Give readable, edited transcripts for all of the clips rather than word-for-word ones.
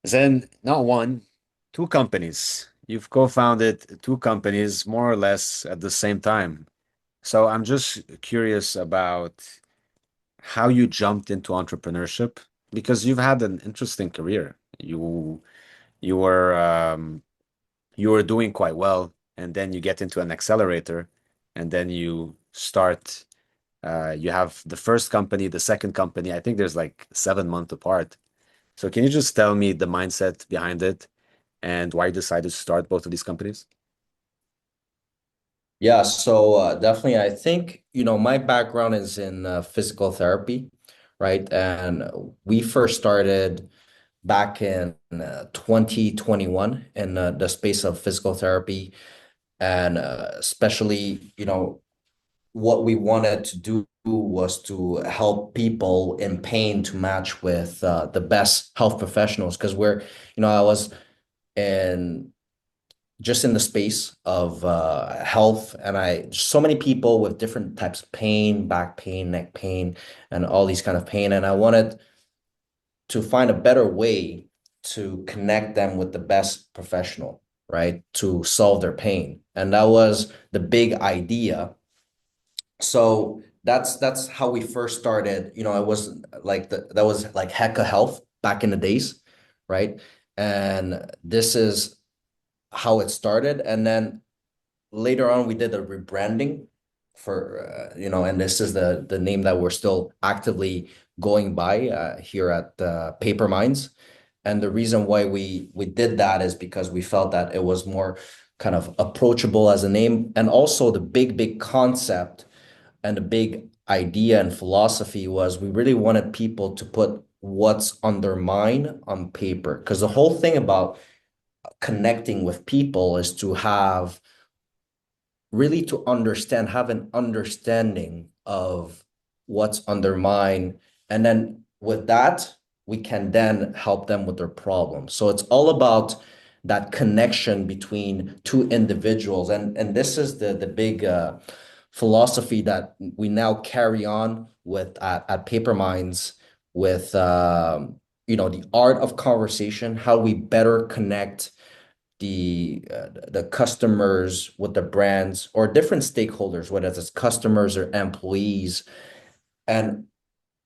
Then not one, two companies. You've co-founded two companies more or less at the same time. So I'm just curious about how you jumped into entrepreneurship because you've had an interesting career. You were you were doing quite well, and then you get into an accelerator, and then you start. You have the first company, the second company. I think there's like 7 months apart. So can you just tell me the mindset behind it and why you decided to start both of these companies? Yeah, so definitely, I think, my background is in physical therapy, right? And we first started back in 2021 in the space of physical therapy. And especially, what we wanted to do was to help people in pain to match with the best health professionals. Because I was in just in the space of health, and so many people with different types of pain, back pain, neck pain, and all these kind of pain, and I wanted to find a better way to connect them with the best professional, right, to solve their pain. And that was the big idea. So that's how we first started. It was like that was like Hecka Health back in the days, right? And this is how it started. And then later on, we did a rebranding for and this is the name that we're still actively going by here at Paper Minds. And the reason why we did that is because we felt that it was more kind of approachable as a name, and also the big concept and the big idea and philosophy was we really wanted people to put what's on their mind on paper, because the whole thing about connecting with people is to have really to understand, have an understanding of what's on their mind. And then with that, we can then help them with their problems. So it's all about that connection between two individuals. And this is the big philosophy that we now carry on with at Paper Minds with the art of conversation, how we better connect the customers with the brands or different stakeholders, whether it's customers or employees. And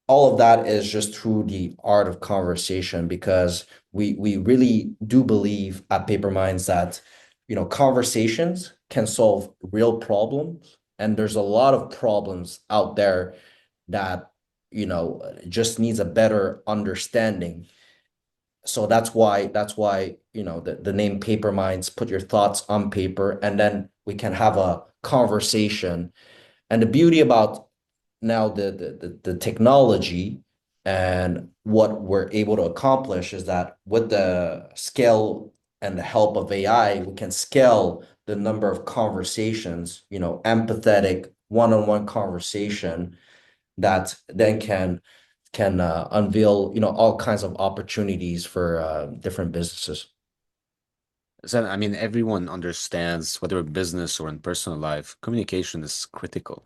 all of that is just through the art of conversation, because we really do believe at Paper Minds that conversations can solve real problems, and there's a lot of problems out there that just needs a better understanding. So that's why the name Paper Minds, put your thoughts on paper, and then we can have a conversation. And the beauty about now the technology and what we're able to accomplish is that with the scale and the help of AI, we can scale the number of conversations, empathetic one-on-one conversation that then can unveil all kinds of opportunities for different businesses. So, I mean, everyone understands, whether in business or in personal life, communication is critical.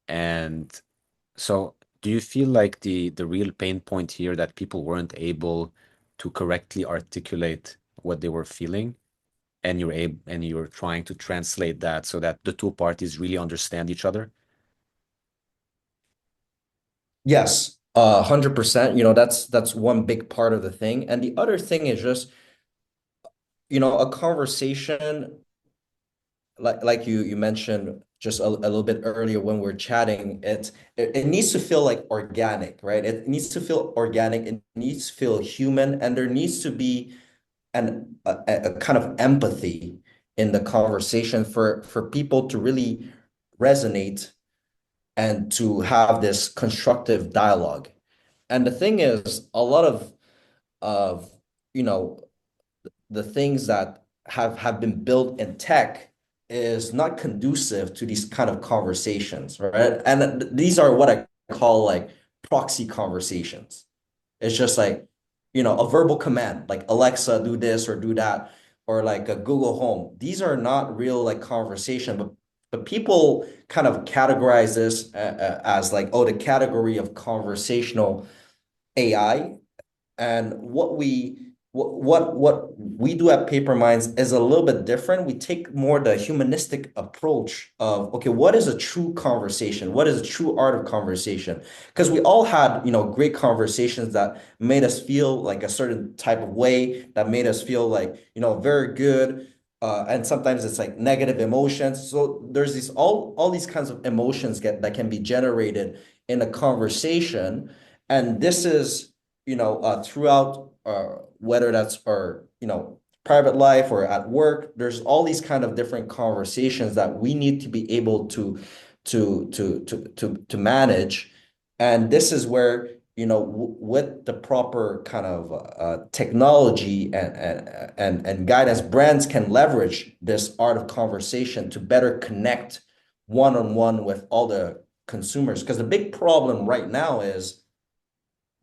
And so, do you feel like the real pain point here that people weren't able to correctly articulate what they were feeling, and you're trying to translate that so that the two parties really understand each other? Yes, 100%. That's one big part of the thing. And the other thing is just, a conversation like you mentioned just a little bit earlier when we are chatting, it needs to feel like organic, right? It needs to feel organic, it needs to feel human, and there needs to be a kind of empathy in the conversation for people to really resonate and to have this constructive dialogue. And the thing is, a lot of you know the things that have been built in tech is not conducive to these kind of conversations, right? And these are what I call like proxy conversations. It's just like, a verbal command, like Alexa, do this or do that, or like a Google Home. These are not real like conversation, but people kind of categorize this as like, oh, the category of conversational AI. And what we what we do at Paper Minds is a little bit different. We take more the humanistic approach of, okay, what is a true conversation? What is a true art of conversation? Because we all had, great conversations that made us feel like a certain type of way, that made us feel like, very good. And sometimes it's like negative emotions. So there's these all these kinds of emotions that can be generated in a conversation. And this is, throughout whether that's our, private life or at work, there's all these kind of different conversations that we need to be able to manage. And this is where, with the proper kind of technology and guidance, brands can leverage this art of conversation to better connect one-on-one with all the consumers. Because the big problem right now is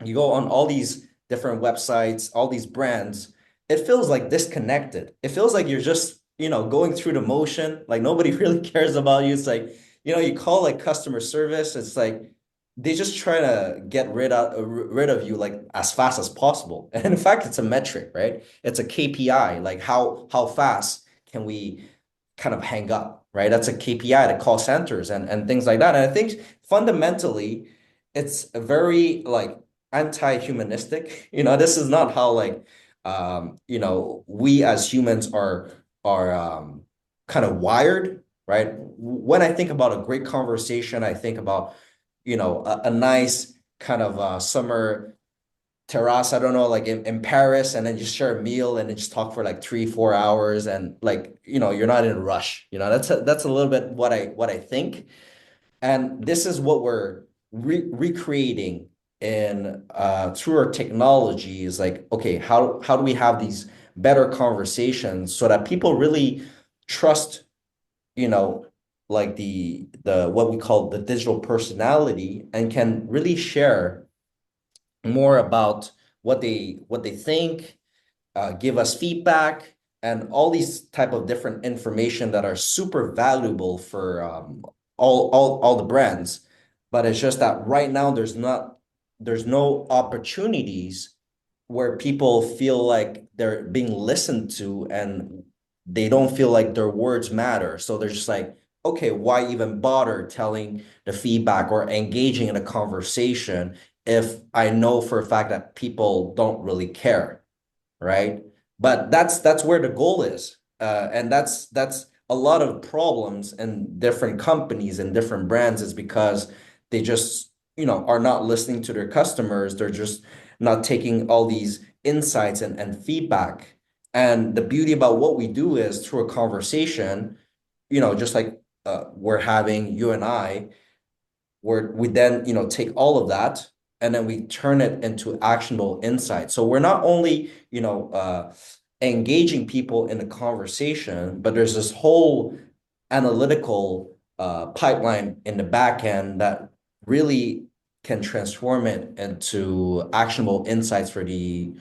you go on all these different websites, all these brands, it feels like disconnected. It feels like you're just, going through the motion, like nobody really cares about you. It's like, you call like customer service, it's like they just try to get rid of you like as fast as possible. And in fact, it's a metric, right? It's a KPI, like how fast can we kind of hang up, right? That's a KPI to call centers and things like that. And I think fundamentally, it's a very like anti-humanistic. This is not how like we as humans are kind of wired, right? When I think about a great conversation, I think about, a nice kind of summer terrace, I don't know, like in Paris, and then you share a meal and then just talk for like 3, 4 hours and like, you're not in a rush. That's a little bit what I think. And this is what we're recreating in through our technology is like, okay, how do we have these better conversations so that people really trust, you know, like the what we call the digital personality and can really share more about what they think, give us feedback, and all these type of different information that are super valuable for all the brands. But it's just that right now there's no opportunities where people feel like they're being listened to and they don't feel like their words matter. So they're just like, okay, why even bother telling the feedback or engaging in a conversation if I know for a fact that people don't really care, right? But that's where the goal is, and that's a lot of problems in different companies and different brands is because they just are not listening to their customers. They're just not taking all these insights and feedback. And the beauty about what we do is through a conversation, just like we're having you and I where we then take all of that and then we turn it into actionable insight. So we're not only engaging people in a conversation, but there's this whole analytical pipeline in the back end that really can transform it into actionable insights for the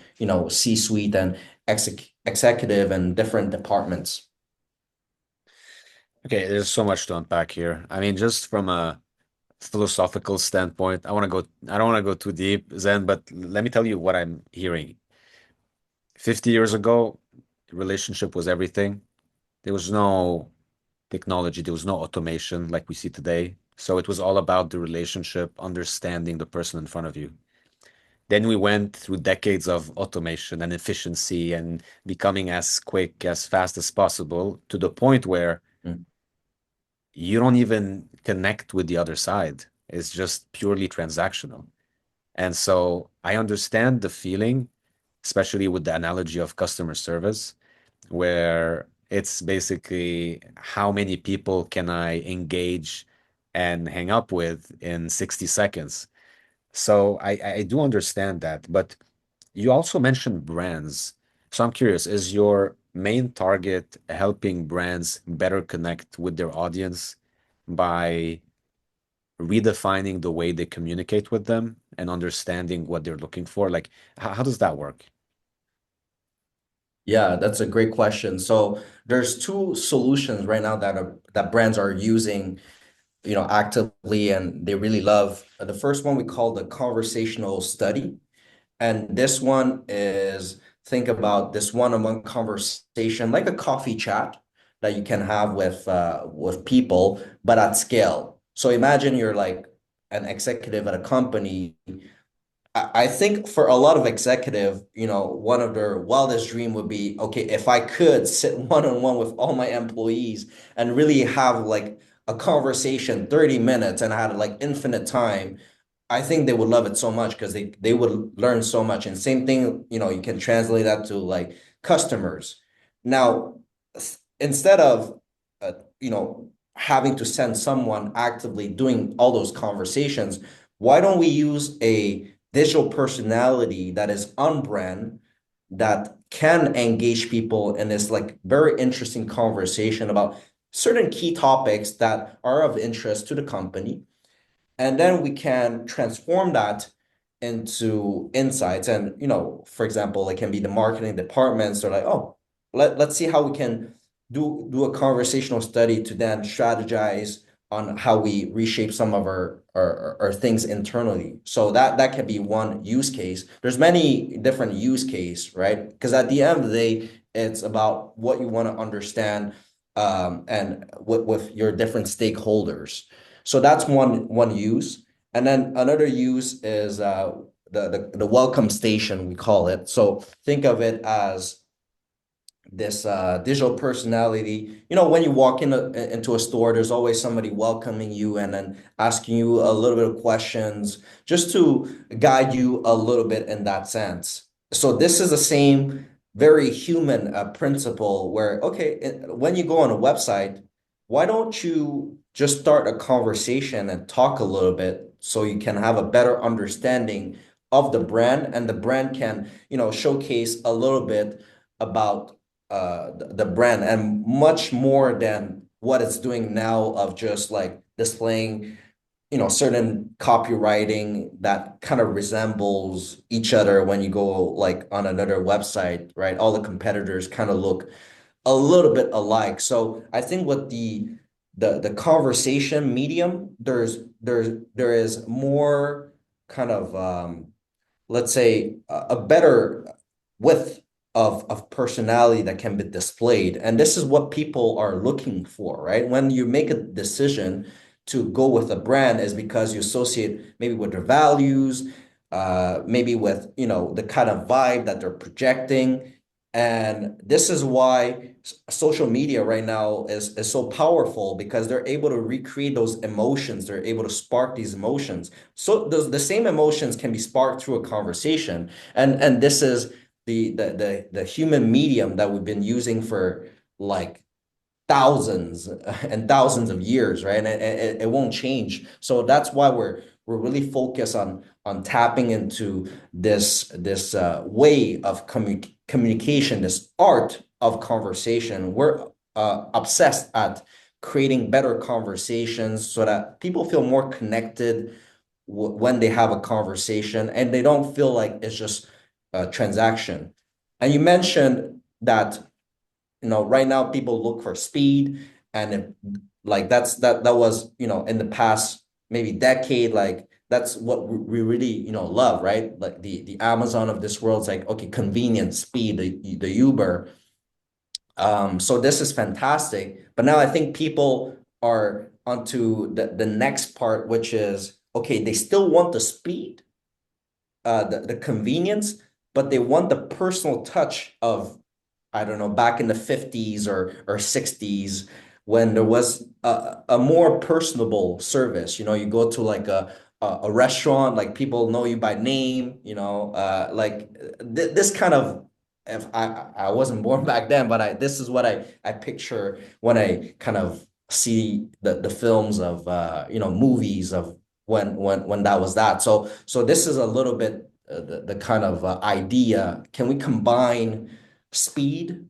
C-suite and executive and different departments. Okay, there's so much to unpack here. I mean, just from a philosophical standpoint, I don't want to go too deep, Zen, but let me tell you what I'm hearing. 50 years ago, relationship was everything. There was no technology, there was no automation like we see today. So it was all about the relationship, understanding the person in front of you. Then we went through decades of automation and efficiency and becoming as quick, as fast as possible to the point where Mm. you don't even connect with the other side. It's just purely transactional. And so I understand the feeling, especially with the analogy of customer service, where it's basically how many people can I engage and hang up with in 60 seconds. So I do understand that, but you also mentioned brands. So I'm curious, is your main target helping brands better connect with their audience by redefining the way they communicate with them and understanding what they're looking for? Like, how does that work? Yeah, that's a great question. So there's two solutions right now that brands are using, actively and they really love. The first one we call the conversational study. And this one is think about this one-on-one conversation, like a coffee chat that you can have with people, but at scale. So imagine you're like an executive at a company. I think for a lot of executive, one of their wildest dream would be, okay, if I could sit one-on-one with all my employees and really have like a conversation, 30 minutes, and I had like infinite time, I think they would love it so much because they would learn so much. And same thing, you can translate that to like customers. Now, instead of having to send someone actively doing all those conversations, why don't we use a digital personality that is on brand that can engage people in this like very interesting conversation about certain key topics that are of interest to the company, and then we can transform that into insights. And, for example, it can be the marketing departments. They're like, oh, let's see how we can do a conversational study to then strategize on how we reshape some of our things internally. So that can be one use case. There's many different use case, right? Because at the end of the day, it's about what you want to understand, and with your different stakeholders. So that's one use. And then another use is the welcome station, we call it. So think of it as this digital personality. When you walk into a store, there's always somebody welcoming you and then asking you a little bit of questions just to guide you a little bit in that sense. So this is the same very human principle where, okay, when you go on a website, why don't you just start a conversation and talk a little bit so you can have a better understanding of the brand, and the brand can, showcase a little bit about the brand, and much more than what it's doing now of just like displaying certain copywriting that kind of resembles each other. When you go like on another website, right, all the competitors kind of look a little bit alike. So I think with the conversation medium, there is more kind of let's say a better width of personality that can be displayed. And this is what people are looking for, right? When you make a decision to go with a brand, is because you associate maybe with their values, maybe with, the kind of vibe that they're projecting. And this is why social media right now is so powerful, because they're able to recreate those emotions. They're able to spark these emotions. So the same emotions can be sparked through a conversation. And this is the human medium that we've been using for like thousands and thousands of years, right? And it won't change. So that's why we're really focused on tapping into this way of communication, this art of conversation. We're obsessed at creating better conversations so that people feel more connected when they have a conversation, and they don't feel like it's just a transaction. And you mentioned that, right now people look for speed, and like that was, in the past maybe decade, like that's what we really, love, right? Like the Amazon of this world's like, okay, convenience, speed, the Uber. So this is fantastic. But now I think people are onto the next part, which is, okay, they still want the speed, the convenience, but they want the personal touch of, I don't know, back in the 50s or 60s, when there was a more personable service. You go to like a restaurant, like people know you by name, like this kind of, if I wasn't born back then, but this is what I picture when I kind of see the films of movies of when that was that. So this is a little bit the kind of idea. Can we combine speed,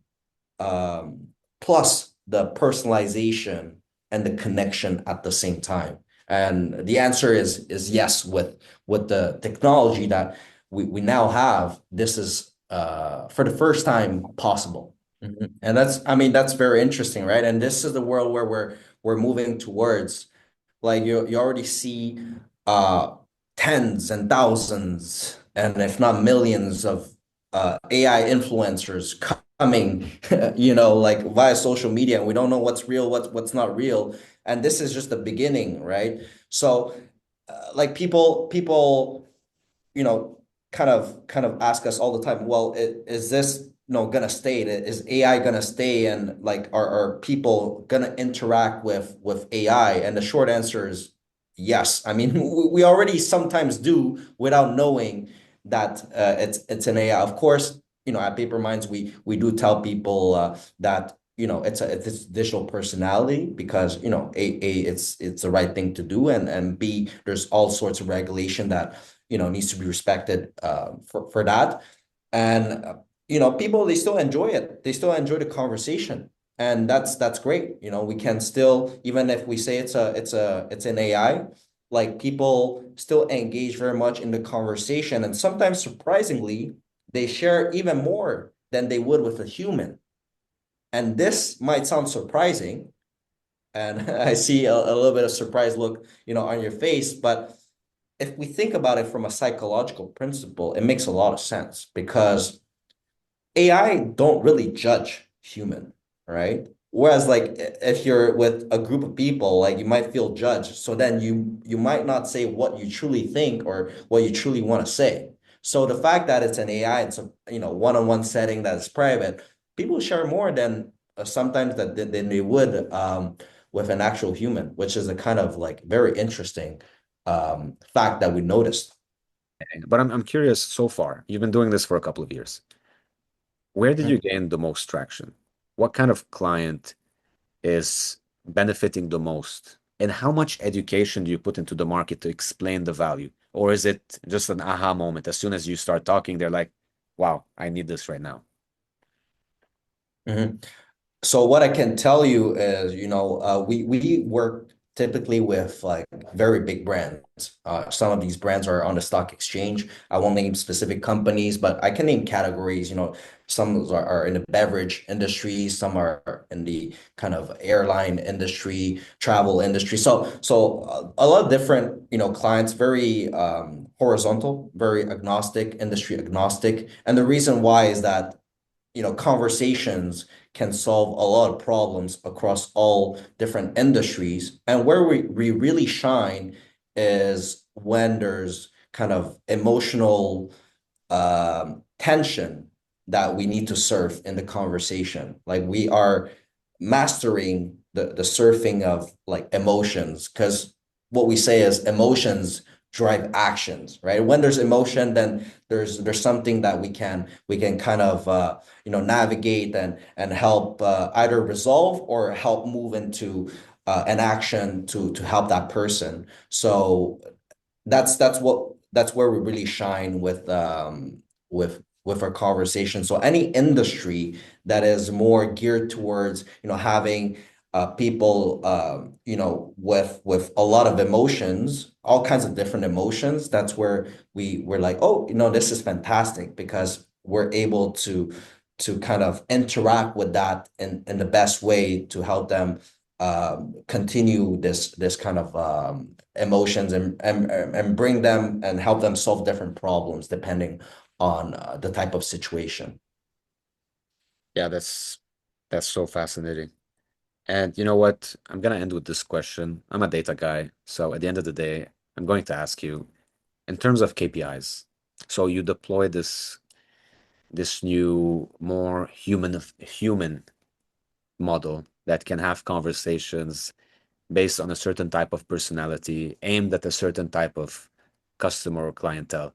um, plus the personalization and the connection at the same time? And the answer is yes. With the technology that we now have, this is for the first time possible. And I mean, that's very interesting, right? And this is the world where we're moving towards. Like you already see uh tens and thousands, and if not millions, of AI influencers coming, like via social media, and we don't know what's real, what's not real. And this is just the beginning, right? So, like people you know, kind of ask us all the time, well, is this, gonna stay? Is AI gonna stay? And like, are people gonna interact with AI? And the short answer is yes. I mean, we already sometimes do without knowing that it's an AI. Of course, at Paper Minds, we do tell people that it's digital personality because it's the right thing to do, and B, there's all sorts of regulation that needs to be respected for that. And people, they still enjoy it. They still enjoy the conversation, and that's great. We can still, even if we say it's an AI, like people still engage very much in the conversation, and sometimes surprisingly, they share even more than they would with a human. And this might sound surprising, and I see a little bit of surprise look, on your face, but if we think about it from a psychological principle, it makes a lot of sense because AI don't really judge human, right? Whereas like if you're with a group of people, like you might feel judged. So then you might not say what you truly think or what you truly want to say. So the fact that it's an AI, it's a one-on-one setting that is private, people share more than sometimes than they would with an actual human, which is a kind of like very interesting fact that we noticed. But I'm curious so far. You've been doing this for a couple of years. Where did you Mhm. gain the most traction? What kind of client is benefiting the most? And how much education do you put into the market to explain the value? Or is it just an aha moment? As soon as you start talking, they're like, wow, I need this right now. Mhm. So what I can tell you is, we work typically with like very big brands. Some of these brands are on the stock exchange. I won't name specific companies, but I can name categories. Some are in the beverage industry, some are in the kind of airline industry, travel industry. So a lot of different, clients, very horizontal, very agnostic, industry agnostic. And the reason why is that conversations can solve a lot of problems across all different industries. And where we really shine is when there's kind of emotional tension that we need to surf in the conversation. Like we are mastering the surfing of like emotions, because what we say is emotions drive actions, right? When there's emotion, then there's something that we can kind of navigate and help either resolve or help move into an action to help that person. So that's where we really shine with our conversation. So any industry that is more geared towards having people with a lot of emotions, all kinds of different emotions, that's where we're like, oh, this is fantastic because we're able to kind of interact with that in the best way to help them continue this kind of emotions and bring them and help them solve different problems depending on the type of situation. Yeah, that's so fascinating. And you know what? I'm gonna end with this question. I'm a data guy, so at the end of the day, I'm going to ask you, in terms of KPIs, so you deploy this new, more human model that can have conversations based on a certain type of personality aimed at a certain type of customer or clientele.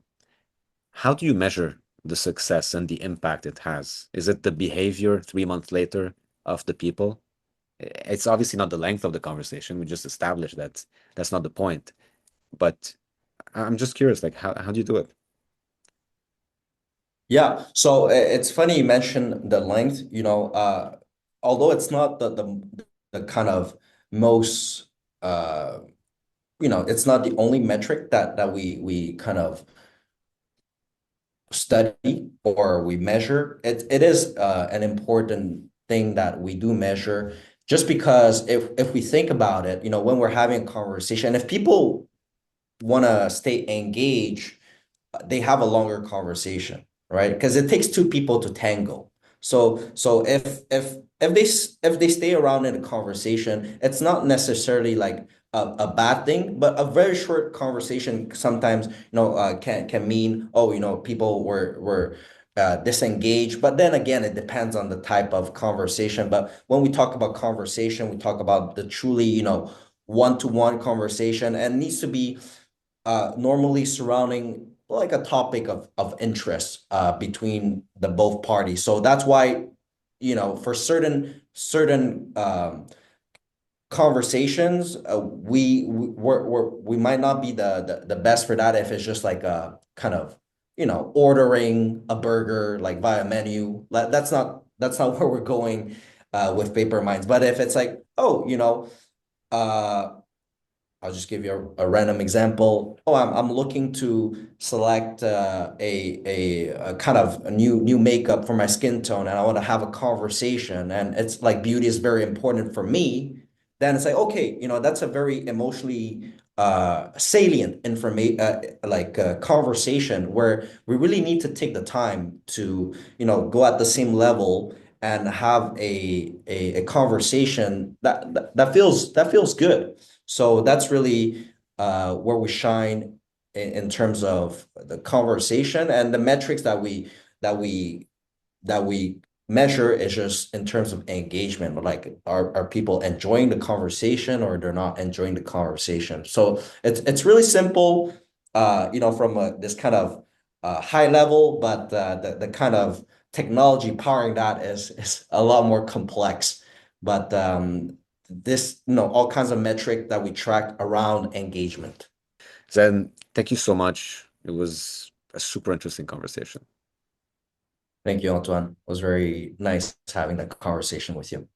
How do you measure the success and the impact it has? Is it the behavior 3 months later of the people? It's obviously not the length of the conversation. We just established that that's not the point. But I'm just curious, like how do you do it? Yeah, so it's funny you mentioned the length, although it's not the kind of most it's not the only metric that we kind of study or we measure. It is an important thing that we do measure, just because if we think about it, when we're having a conversation, if people want to stay engaged, they have a longer conversation. right? Because it takes two people to tango. So if they stay around in a conversation, it's not necessarily like a bad thing, but a very short conversation sometimes, can mean, oh, people were disengaged. But then again, it depends on the type of conversation. But when we talk about conversation, we talk about the truly, one-to-one conversation, and needs to be normally surrounding like a topic of interest between the both parties. So that's why, for certain conversations, we might not be the best for that if it's just like a kind of, ordering a burger like via menu. That's not where we're going with Paper Minds. But if it's like, oh, uh I'll just give you a random example. Oh, I'm looking to select a kind of a new makeup for my skin tone, and I want to have a conversation, and it's like beauty is very important for me. Then it's like, okay, that's a very emotionally salient information, conversation where we really need to take the time to go at the same level and have a conversation that feels good. So that's really where we shine in terms of the conversation, and the metrics that we that we measure is just in terms of engagement. Like, are people enjoying the conversation, or they're not enjoying the conversation? So it's really simple, from this kind of high level, but the kind of technology powering that is a lot more complex. But this, all kinds of metric that we track around engagement. Then thank you so much. It was a super interesting conversation. Thank you, Antoine. It was very nice having that conversation with you.